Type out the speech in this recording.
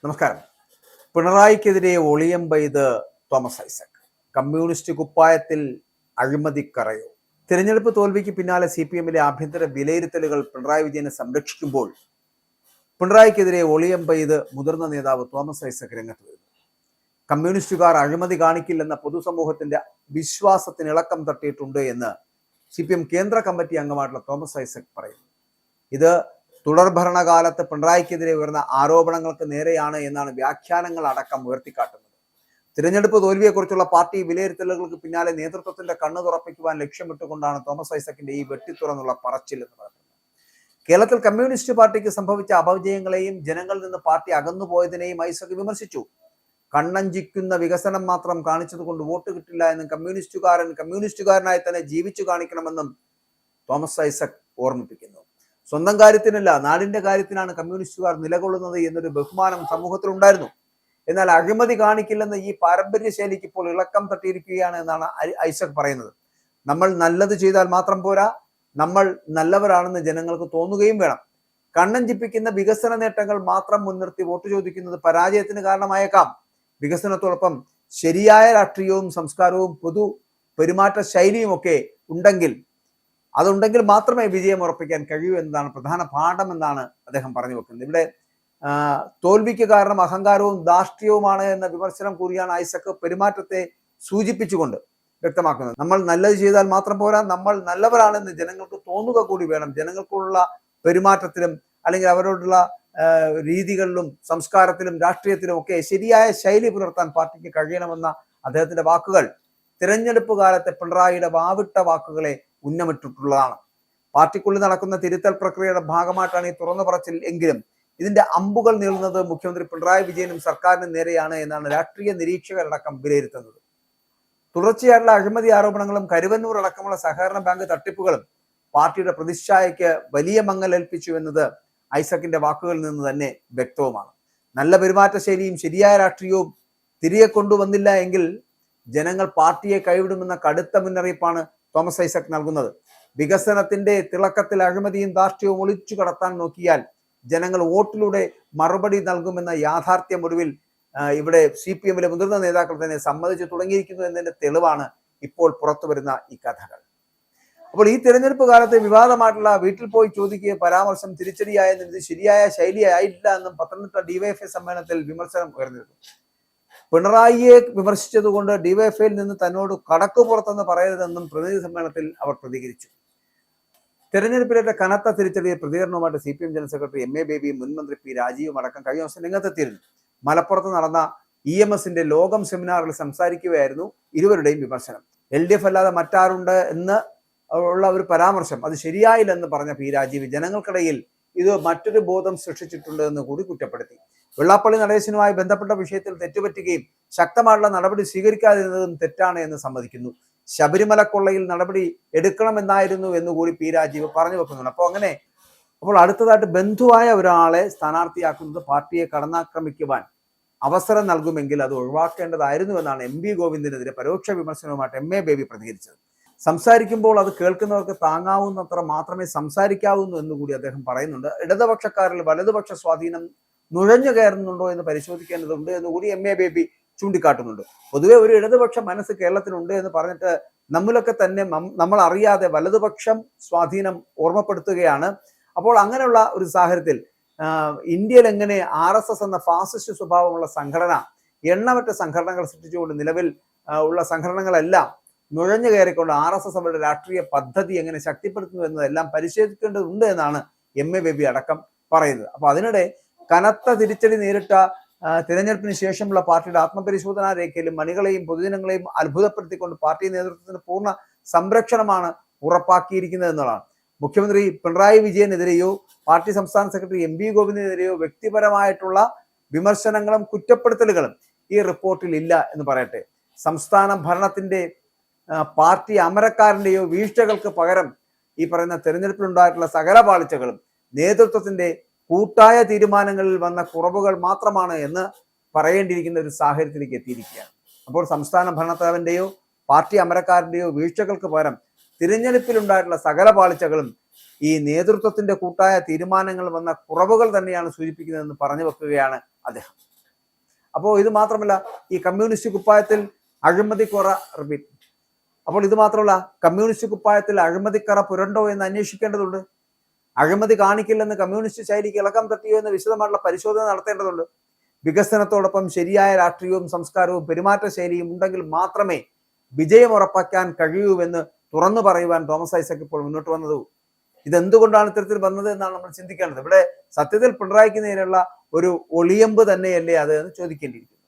നമസ്കാരം. പിണറായിക്കെതിരെ ഒളിയം പെയ്ത് Thomas Isaac. Communist കുപ്പായത്തിൽ അഴിമതിക്കറയോ? തിരഞ്ഞെടുപ്പ് തോൽവിക്ക് പിന്നാലെ CPM-ലെ ആഭ്യന്തര വിലയിരുത്തലുകൾ പിണറായി വിജയനെ സംരക്ഷിക്കുമ്പോൾ പിണറായിക്കെതിരെ ഒളിയം പെയ്ത് മുതിർന്ന നേതാവ് തോമസ് ഐസക് രംഗത്ത് വരുന്നു. കമ്മ്യൂണിസ്റ്റുകാർ അഴിമതി കാണിക്കില്ലെന്ന പൊതുസമൂഹത്തിന്റെ വിശ്വാസത്തിന് ഇളക്കം തട്ടിയിട്ടുണ്ട് എന്ന് CPM കേന്ദ്ര കമ്മിറ്റി അംഗമായിട്ടുള്ള തോമസ് ഐസക് പറയുന്നു. ഇത് തുടർഭരണകാലത്ത് പിണറായിക്കെതിരെ ഉയർന്ന ആരോപണങ്ങൾക്ക് നേരെയാണ് എന്നാണ് വ്യാഖ്യാനങ്ങൾ അടക്കം ഉയർത്തിക്കാട്ടുന്നത്. തിരഞ്ഞെടുപ്പ് തോൽവിയെക്കുറിച്ചുള്ള പാർട്ടി വിലയിരുത്തലുകൾക്ക് പിന്നാലെ നേതൃത്വത്തിന്റെ കണ്ണു തുറപ്പിക്കുവാൻ ലക്ഷ്യമിട്ടുകൊണ്ടാണ് തോമസ് ഐസക്കിന്റെ ഈ വെട്ടിത്തുറന്നുള്ള പറച്ചിൽ എന്ന് പറയുന്നത്. കേരളത്തിൽ കമ്മ്യൂണിസ്റ്റ് പാർട്ടിക്ക് സംഭവിച്ച അപജയങ്ങളെയും ജനങ്ങളിൽ നിന്ന് പാർട്ടി അകന്നുപോയതിനെയും ഐസക് വിമർശിച്ചു. കണ്ണഞ്ചിക്കുന്ന വികസനം മാത്രം കാണിച്ചതുകൊണ്ട് വോട്ട് കിട്ടില്ല എന്നും കമ്മ്യൂണിസ്റ്റുകാരനായി തന്നെ ജീവിച്ചു കാണിക്കണമെന്നും തോമസ് ഐസക് ഓർമ്മിപ്പിക്കുന്നു. സ്വന്തം കാര്യത്തിനല്ല, നാടിന്റെ കാര്യത്തിനാണ് കമ്മ്യൂണിസ്റ്റുകാർ നിലകൊള്ളുന്നത് എന്നൊരു ബഹുമാനം സമൂഹത്തിലുണ്ടായിരുന്നു. എന്നാൽ അഴിമതി കാണിക്കില്ലെന്ന ഈ പാരമ്പര്യ ശൈലിക്ക് ഇപ്പോൾ ഇളക്കം തട്ടിയിരിക്കുകയാണ് എന്നാണ് ഐസക് പറയുന്നത്. നമ്മൾ നല്ലത് ചെയ്താൽ മാത്രം പോരാ, നമ്മൾ നല്ലവരാണെന്ന് ജനങ്ങൾക്ക് തോന്നുകയും വേണം. കണ്ണഞ്ചിപ്പിക്കുന്ന വികസന നേട്ടങ്ങൾ മാത്രം മുൻനിർത്തി വോട്ട് ചോദിക്കുന്നത് പരാജയത്തിന് കാരണമായേക്കാം. വികസനത്തോടൊപ്പം ശരിയായ രാഷ്ട്രീയവും സംസ്കാരവും പൊതു പെരുമാറ്റ ശൈലിയും ഒക്കെ അതുണ്ടെങ്കിൽ മാത്രമേ വിജയം ഉറപ്പിക്കാൻ കഴിയൂ എന്നതാണ് പ്രധാന പാഠം എന്നാണ് അദ്ദേഹം പറഞ്ഞു വെക്കുന്നത്. ഇവിടെ തോൽവിക്ക് കാരണം അഹങ്കാരവും ധാർഷ്ട്യവുമാണ് എന്ന വിമർശനം കൂടിയാണ് ഐസക് പെരുമാറ്റത്തെ സൂചിപ്പിച്ചുകൊണ്ട് വ്യക്തമാക്കുന്നത്. നമ്മൾ നല്ലത് ചെയ്താൽ മാത്രം പോരാ, നമ്മൾ നല്ലവരാണെന്ന് ജനങ്ങൾക്ക് തോന്നുക കൂടി വേണം. ജനങ്ങൾക്കുള്ള പെരുമാറ്റത്തിലും അല്ലെങ്കിൽ അവരോടുള്ള രീതികളിലും സംസ്കാരത്തിലും രാഷ്ട്രീയത്തിലും ഒക്കെ ശരിയായ ശൈലി പുലർത്താൻ പാർട്ടിക്ക് കഴിയണമെന്ന അദ്ദേഹത്തിന്റെ വാക്കുകൾ തിരഞ്ഞെടുപ്പ് കാലത്തെ പിണറായിയുടെ വാവിട്ട വാക്കുകളെ ഉന്നമിട്ടിട്ടുള്ളതാണ്. പാർട്ടിക്കുള്ളിൽ നടക്കുന്ന തിരുത്തൽ പ്രക്രിയയുടെ ഭാഗമായിട്ടാണ് ഈ തുറന്നു പറച്ചിൽ എങ്കിലും ഇതിന്റെ അമ്പുകൾ നീളുന്നത് മുഖ്യമന്ത്രി പിണറായി വിജയനും സർക്കാരിനും നേരെയാണ് എന്നാണ് രാഷ്ട്രീയ നിരീക്ഷകരടക്കം വിലയിരുത്തുന്നത്. തുടർച്ചയായിട്ടുള്ള അഴിമതി ആരോപണങ്ങളും കരുവന്നൂർ അടക്കമുള്ള സഹകരണ ബാങ്ക് തട്ടിപ്പുകളും പാർട്ടിയുടെ പ്രതിച്ഛായയ്ക്ക് വലിയ മങ്ങലേൽപ്പിച്ചു എന്നത് ഐസക്കിന്റെ വാക്കുകളിൽ നിന്ന് തന്നെ വ്യക്തവുമാണ്. നല്ല പെരുമാറ്റ ശൈലിയും ശരിയായ രാഷ്ട്രീയവും തിരികെ കൊണ്ടുവന്നില്ല എങ്കിൽ ജനങ്ങൾ പാർട്ടിയെ കൈവിടുമെന്ന കടുത്ത മുന്നറിയിപ്പാണ് തോമസ് ഐസക് നൽകുന്നത്. വികസനത്തിന്റെ തിളക്കത്തിൽ അഴിമതിയും ധാർഷ്ട്യവും ഒളിച്ചു കടത്താൻ നോക്കിയാൽ ജനങ്ങൾ വോട്ടിലൂടെ മറുപടി നൽകുമെന്ന യാഥാർത്ഥ്യം ഒടുവിൽ ഇവിടെ CPM-ലെ മുതിർന്ന നേതാക്കൾ തന്നെ സമ്മതിച്ചു തുടങ്ങിയിരിക്കുന്നു എന്നതിന്റെ തെളിവാണ് ഇപ്പോൾ പുറത്തു വരുന്ന ഈ കഥകൾ. അപ്പോൾ ഈ തിരഞ്ഞെടുപ്പ് കാലത്ത് വിവാദമായിട്ടുള്ള വീട്ടിൽ പോയി ചോദിക്കുക പരാമർശം തിരിച്ചടിയായെന്നും ഇത് ശരിയായ ശൈലിയായില്ല എന്നും പത്തനംതിട്ട DYFI സമ്മേളനത്തിൽ വിമർശനം ഉയർന്നിരുന്നു. പിണറായിയെ വിമർശിച്ചതുകൊണ്ട് DYFIയിൽ നിന്ന് തന്നോട് കടക്കു പുറത്തെന്ന് പറയരുതെന്നും പ്രതിനിധി സമ്മേളനത്തിൽ അവർ പ്രതികരിച്ചു. തെരഞ്ഞെടുപ്പിലേറ്റ കനത്ത തിരിച്ചടിയെ പ്രതികരണവുമായിട്ട് CPM ജനറൽ സെക്രട്ടറി MA ബേബിയും മുൻമന്ത്രി P രാജീവും അടക്കം കഴിഞ്ഞ ദിവസം രംഗത്തെത്തിയിരുന്നു. മലപ്പുറത്ത് നടന്ന EMSന്റെ ലോകം സെമിനാറിൽ സംസാരിക്കുകയായിരുന്നു ഇരുവരുടെയും വിമർശനം. LDF അല്ലാതെ മറ്റാരുണ്ട് എന്ന് ഉള്ള ഒരു പരാമർശം അത് ശരിയായില്ലെന്ന് പറഞ്ഞ P രാജീവ് ജനങ്ങൾക്കിടയിൽ ഇത് മറ്റൊരു ബോധം സൃഷ്ടിച്ചിട്ടുണ്ട് എന്ന് കൂടി കുറ്റപ്പെടുത്തി. വെള്ളാപ്പള്ളി നടേശനുമായി ബന്ധപ്പെട്ട വിഷയത്തിൽ തെറ്റുപറ്റുകയും ശക്തമായുള്ള നടപടി സ്വീകരിക്കാതിരുന്നതും തെറ്റാണ് എന്ന് സമ്മതിക്കുന്നു. ശബരിമല കൊള്ളയിൽ നടപടി എടുക്കണമെന്നായിരുന്നു എന്നുകൂടി P രാജീവ് പറഞ്ഞു വെക്കുന്നുണ്ട്. അപ്പോൾ അടുത്തതായിട്ട് ബന്ധുവായ ഒരാളെ സ്ഥാനാർത്ഥിയാക്കുന്നത് പാർട്ടിയെ കടന്നാക്രമിക്കുവാൻ അവസരം നൽകുമെങ്കിൽ അത് ഒഴിവാക്കേണ്ടതായിരുന്നു എന്നാണ് MV ഗോവിന്ദനെതിരെ പരോക്ഷ വിമർശനവുമായിട്ട് MA ബേബി പ്രതികരിച്ചത്. സംസാരിക്കുമ്പോൾ അത് കേൾക്കുന്നവർക്ക് താങ്ങാവുന്നത്ര മാത്രമേ സംസാരിക്കാവൂ എന്നുകൂടി അദ്ദേഹം പറയുന്നുണ്ട്. ഇടതുപക്ഷക്കാരിൽ വലതുപക്ഷ സ്വാധീനം നുഴഞ്ഞു കയറുന്നുണ്ടോ എന്ന് പരിശോധിക്കേണ്ടതുണ്ട് എന്നുകൂടി MA ബേബി ചൂണ്ടിക്കാട്ടുന്നുണ്ട്. പൊതുവെ ഒരു ഇടതുപക്ഷ മനസ്സ് കേരളത്തിലുണ്ട് എന്ന് പറഞ്ഞിട്ട് നമ്മിലൊക്കെ തന്നെ നമ്മൾ അറിയാതെ വലതുപക്ഷം സ്വാധീനം ഓർമ്മപ്പെടുത്തുകയാണ്. അപ്പോൾ അങ്ങനെയുള്ള ഒരു സാഹചര്യത്തിൽ ഇന്ത്യയിൽ എങ്ങനെ RSS എന്ന ഫാസിസ്റ്റ് സ്വഭാവമുള്ള സംഘടന എണ്ണമറ്റ സംഘടനകൾ സൃഷ്ടിച്ചുകൊണ്ട് നിലവിൽ ഉള്ള സംഘടനകളെല്ലാം നുഴഞ്ഞു കയറിക്കൊണ്ട് RSS അവരുടെ രാഷ്ട്രീയ പദ്ധതി എങ്ങനെ ശക്തിപ്പെടുത്തുന്നു എന്നതെല്ലാം പരിശോധിക്കേണ്ടതുണ്ട് എന്നാണ് MA ബേബി അടക്കം പറയുന്നത്. അപ്പൊ അതിനിടെ കനത്ത തിരിച്ചടി നേരിട്ട തിരഞ്ഞെടുപ്പിന് ശേഷമുള്ള പാർട്ടിയുടെ ആത്മപരിശോധനാ രേഖയിലും മണികളെയും പൊതുജനങ്ങളെയും അത്ഭുതപ്പെടുത്തിക്കൊണ്ട് പാർട്ടി നേതൃത്വത്തിന് പൂർണ്ണ സംരക്ഷണമാണ് ഉറപ്പാക്കിയിരിക്കുന്നത് എന്നുള്ളതാണ്. മുഖ്യമന്ത്രി പിണറായി വിജയനെതിരെയോ പാർട്ടി സംസ്ഥാന സെക്രട്ടറി MV ഗോവിന്ദനെതിരെയോ വ്യക്തിപരമായിട്ടുള്ള വിമർശനങ്ങളും കുറ്റപ്പെടുത്തലുകളും ഈ റിപ്പോർട്ടിൽ ഇല്ല എന്ന് പറയട്ടെ. സംസ്ഥാന ഭരണത്തിന്റെ പാർട്ടി അമരക്കാരന്റെയോ വീഴ്ചകൾക്ക് പകരം ഈ പറയുന്ന തെരഞ്ഞെടുപ്പിലുണ്ടായിട്ടുള്ള സകല പാളിച്ചകളും നേതൃത്വത്തിന്റെ കൂട്ടായ തീരുമാനങ്ങളിൽ വന്ന കുറവുകൾ മാത്രമാണ് എന്ന് പറയേണ്ടിയിരിക്കുന്ന ഒരു സാഹചര്യത്തിലേക്ക് എത്തിയിരിക്കുകയാണ്. അപ്പോൾ സംസ്ഥാന ഭരണത്തലവന്റെയോ പാർട്ടി അമരക്കാരന്റെയോ വീഴ്ചകൾക്ക് പകരം തിരഞ്ഞെടുപ്പിലുണ്ടായിട്ടുള്ള സകല പാളിച്ചകളും ഈ നേതൃത്വത്തിന്റെ കൂട്ടായ തീരുമാനങ്ങൾ വന്ന കുറവുകൾ തന്നെയാണ് സൂചിപ്പിക്കുന്നതെന്ന് പറഞ്ഞു വെക്കുകയാണ് അദ്ദേഹം. അപ്പോൾ ഇത് മാത്രമല്ല, ഈ കമ്മ്യൂണിസ്റ്റ് കുപ്പായത്തിൽ അഴിമതിക്കുറ റിപ്പീറ്റ് അപ്പോൾ ഇത് മാത്രമല്ല, കമ്മ്യൂണിസ്റ്റ് കുപ്പായത്തിൽ അഴിമതിക്കറ പുരണ്ടോ എന്ന് അന്വേഷിക്കേണ്ടതുണ്ട്. അഴിമതി കാണിക്കില്ലെന്ന് കമ്മ്യൂണിസ്റ്റ് ശൈലിക്ക് ഇളക്കം തട്ടിയോ എന്ന് വിശദമായിട്ടുള്ള പരിശോധന നടത്തേണ്ടതുണ്ട്. വികസനത്തോടൊപ്പം ശരിയായ രാഷ്ട്രീയവും സംസ്കാരവും പെരുമാറ്റ ശൈലിയും ഉണ്ടെങ്കിൽ മാത്രമേ വിജയം ഉറപ്പാക്കാൻ കഴിയൂവെന്ന് തുറന്നു പറയുവാൻ തോമസ് ഐസക് ഇപ്പോൾ മുന്നോട്ട് വന്നത്. ഇതെന്തുകൊണ്ടാണ് ഇത്തരത്തിൽ വന്നത് എന്നാണ് നമ്മൾ ചിന്തിക്കേണ്ടത്. ഇവിടെ സത്യത്തിൽ പിണറായിക്ക് നേരെയുള്ള ഒരു ഒളിയമ്പ് തന്നെയല്ലേ അത് എന്ന് ചോദിക്കേണ്ടിയിരിക്കുന്നു.